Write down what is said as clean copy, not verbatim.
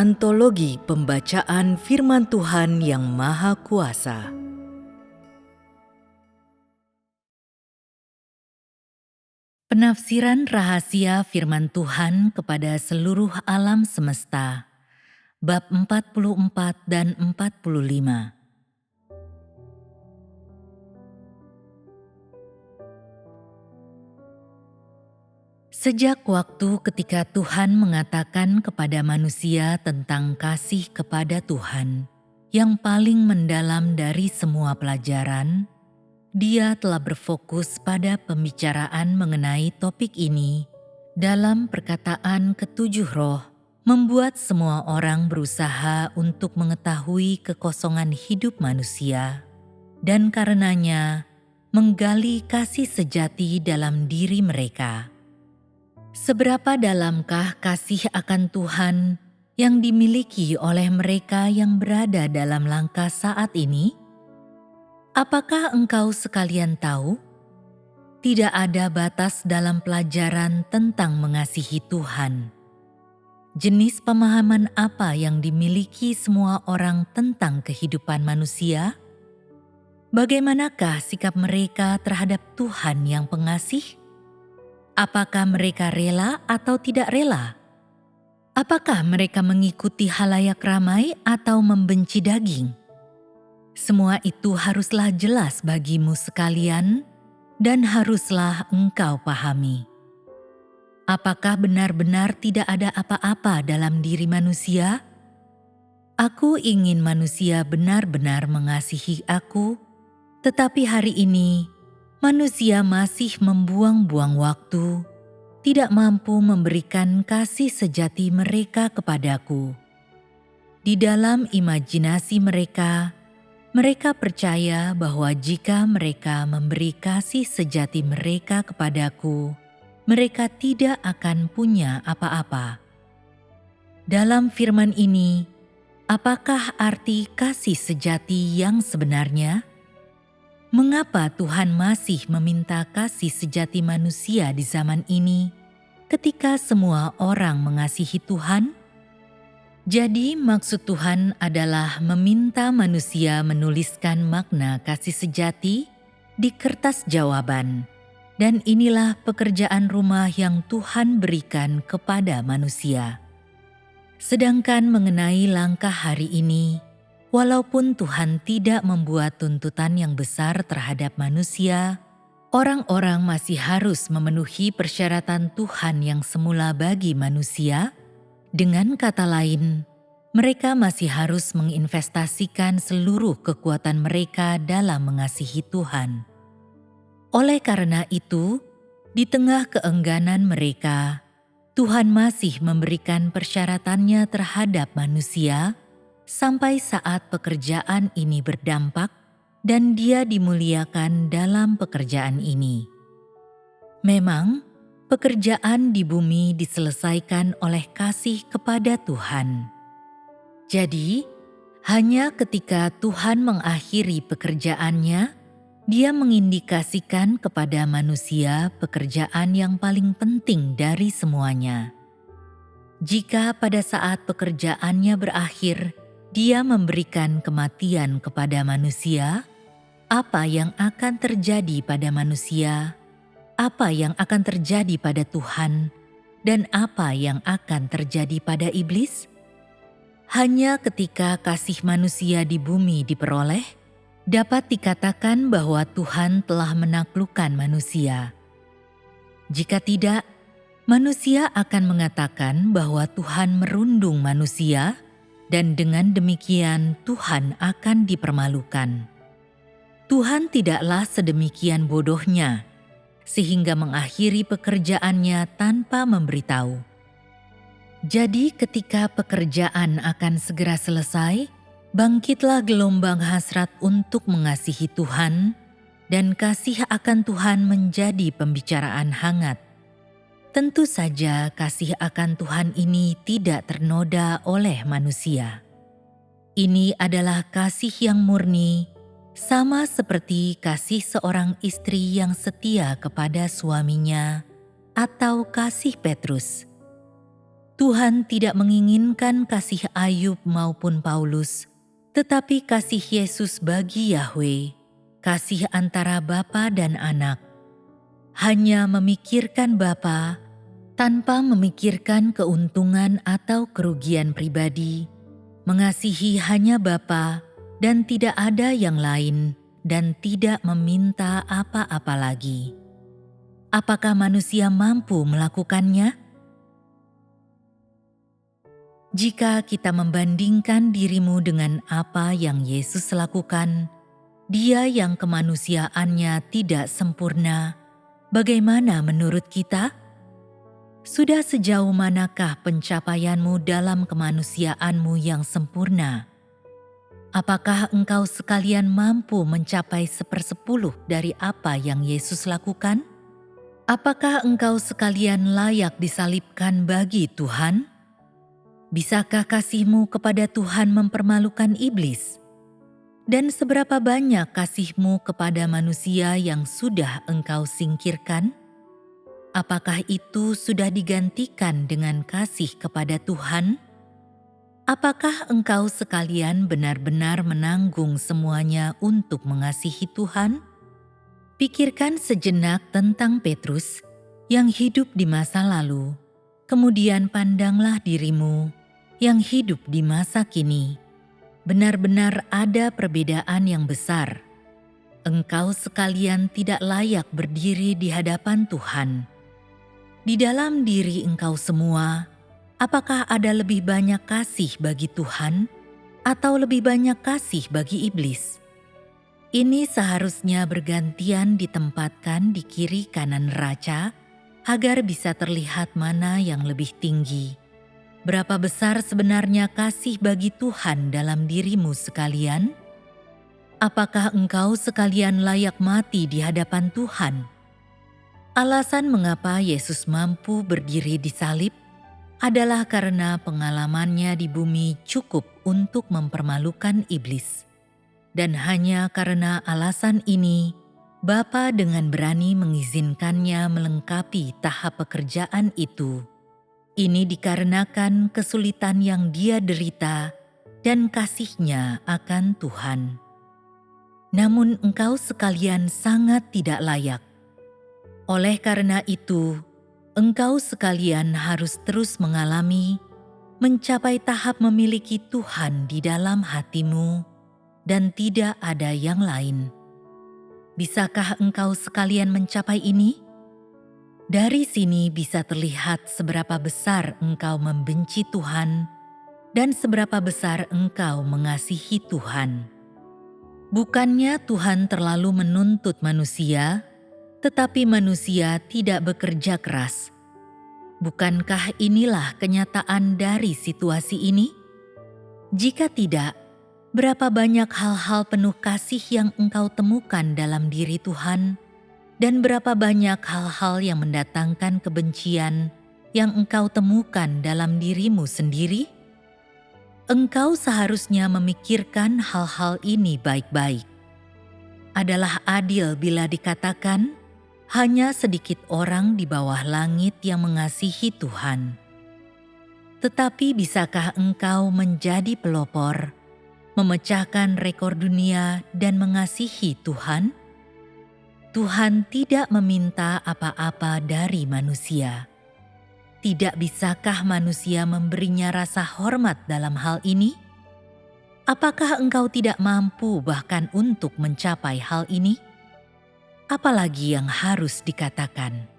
Antologi Pembacaan Firman Tuhan yang Maha Kuasa. Penafsiran rahasia Firman Tuhan kepada seluruh alam semesta, bab 44 dan 45. Sejak waktu ketika Tuhan mengatakan kepada manusia tentang kasih kepada Tuhan yang paling mendalam dari semua pelajaran, Dia telah berfokus pada pembicaraan mengenai topik ini dalam perkataan ketujuh roh, membuat semua orang berusaha untuk mengetahui kekosongan hidup manusia dan karenanya menggali kasih sejati dalam diri mereka. Seberapa dalamkah kasih akan Tuhan yang dimiliki oleh mereka yang berada dalam langkah saat ini? Apakah engkau sekalian tahu? Tidak ada batas dalam pelajaran tentang mengasihi Tuhan. Jenis pemahaman apa yang dimiliki semua orang tentang kehidupan manusia? Bagaimanakah sikap mereka terhadap Tuhan yang pengasih? Apakah mereka rela atau tidak rela? Apakah mereka mengikuti halayak ramai atau membenci daging? Semua itu haruslah jelas bagimu sekalian dan haruslah engkau pahami. Apakah benar-benar tidak ada apa-apa dalam diri manusia? Aku ingin manusia benar-benar mengasihi aku, tetapi hari ini manusia masih membuang-buang waktu, tidak mampu memberikan kasih sejati mereka kepadaku. Di dalam imajinasi mereka percaya bahwa jika mereka memberi kasih sejati mereka kepadaku, mereka tidak akan punya apa-apa. Dalam firman ini, apakah arti kasih sejati yang sebenarnya? Mengapa Tuhan masih meminta kasih sejati manusia di zaman ini ketika semua orang mengasihi Tuhan? Jadi maksud Tuhan adalah meminta manusia menuliskan makna kasih sejati di kertas jawaban. Dan inilah pekerjaan rumah yang Tuhan berikan kepada manusia. Sedangkan mengenai langkah hari ini, walaupun Tuhan tidak membuat tuntutan yang besar terhadap manusia, orang-orang masih harus memenuhi persyaratan Tuhan yang semula bagi manusia. Dengan kata lain, mereka masih harus menginvestasikan seluruh kekuatan mereka dalam mengasihi Tuhan. Oleh karena itu, di tengah keengganan mereka, Tuhan masih memberikan persyaratannya terhadap manusia sampai saat pekerjaan ini berdampak dan Dia dimuliakan dalam pekerjaan ini. Memang, pekerjaan di bumi diselesaikan oleh kasih kepada Tuhan. Jadi, hanya ketika Tuhan mengakhiri pekerjaannya, Dia mengindikasikan kepada manusia pekerjaan yang paling penting dari semuanya. Jika pada saat pekerjaannya berakhir, Dia memberikan kematian kepada manusia, apa yang akan terjadi pada manusia? Apa yang akan terjadi pada Tuhan, dan apa yang akan terjadi pada iblis? Hanya ketika kasih manusia di bumi diperoleh, dapat dikatakan bahwa Tuhan telah menaklukkan manusia. Jika tidak, manusia akan mengatakan bahwa Tuhan merundung manusia, dan dengan demikian Tuhan akan dipermalukan. Tuhan tidaklah sedemikian bodohnya, sehingga mengakhiri pekerjaannya tanpa memberitahu. Jadi ketika pekerjaan akan segera selesai, bangkitlah gelombang hasrat untuk mengasihi Tuhan, dan kasih akan Tuhan menjadi pembicaraan hangat. Tentu saja kasih akan Tuhan ini tidak ternoda oleh manusia. Ini adalah kasih yang murni, sama seperti kasih seorang istri yang setia kepada suaminya, atau kasih Petrus. Tuhan tidak menginginkan kasih Ayub maupun Paulus, tetapi kasih Yesus bagi Yahweh, kasih antara bapa dan anak. Hanya memikirkan bapa tanpa memikirkan keuntungan atau kerugian pribadi, mengasihi hanya bapa dan tidak ada yang lain, dan tidak meminta apa-apa lagi. Apakah manusia mampu melakukannya? Jika kita membandingkan dirimu dengan apa yang Yesus lakukan, Dia yang kemanusiaannya tidak sempurna, bagaimana menurut kita? Sudah sejauh manakah pencapaianmu dalam kemanusiaanmu yang sempurna? Apakah engkau sekalian mampu mencapai 1/10 dari apa yang Yesus lakukan? Apakah engkau sekalian layak disalibkan bagi Tuhan? Bisakah kasihmu kepada Tuhan mempermalukan iblis? Dan seberapa banyak kasihmu kepada manusia yang sudah engkau singkirkan? Apakah itu sudah digantikan dengan kasih kepada Tuhan? Apakah engkau sekalian benar-benar menanggung semuanya untuk mengasihi Tuhan? Pikirkan sejenak tentang Petrus yang hidup di masa lalu, kemudian pandanglah dirimu yang hidup di masa kini. Benar-benar ada perbedaan yang besar. Engkau sekalian tidak layak berdiri di hadapan Tuhan. Di dalam diri engkau semua, apakah ada lebih banyak kasih bagi Tuhan atau lebih banyak kasih bagi iblis? Ini seharusnya bergantian ditempatkan di kiri kanan neraca agar bisa terlihat mana yang lebih tinggi. Berapa besar sebenarnya kasih bagi Tuhan dalam dirimu sekalian? Apakah engkau sekalian layak mati di hadapan Tuhan? Alasan mengapa Yesus mampu berdiri di salib adalah karena pengalamannya di bumi cukup untuk mempermalukan iblis. Dan hanya karena alasan ini, Bapa dengan berani mengizinkannya melengkapi tahap pekerjaan itu. Ini dikarenakan kesulitan yang dia derita dan kasihnya akan Tuhan. Namun engkau sekalian sangat tidak layak. Oleh karena itu, engkau sekalian harus terus mengalami, mencapai tahap memiliki Tuhan di dalam hatimu, dan tidak ada yang lain. Bisakah engkau sekalian mencapai ini? Dari sini bisa terlihat seberapa besar engkau membenci Tuhan dan seberapa besar engkau mengasihi Tuhan. Bukannya Tuhan terlalu menuntut manusia, tetapi manusia tidak bekerja keras. Bukankah inilah kenyataan dari situasi ini? Jika tidak, berapa banyak hal-hal penuh kasih yang engkau temukan dalam diri Tuhan? Dan berapa banyak hal-hal yang mendatangkan kebencian yang engkau temukan dalam dirimu sendiri? Engkau seharusnya memikirkan hal-hal ini baik-baik. Adalah adil bila dikatakan hanya sedikit orang di bawah langit yang mengasihi Tuhan. Tetapi bisakah engkau menjadi pelopor, memecahkan rekor dunia dan mengasihi Tuhan? Tuhan tidak meminta apa-apa dari manusia. Tidak bisakah manusia memberinya rasa hormat dalam hal ini? Apakah engkau tidak mampu bahkan untuk mencapai hal ini? Apalagi yang harus dikatakan?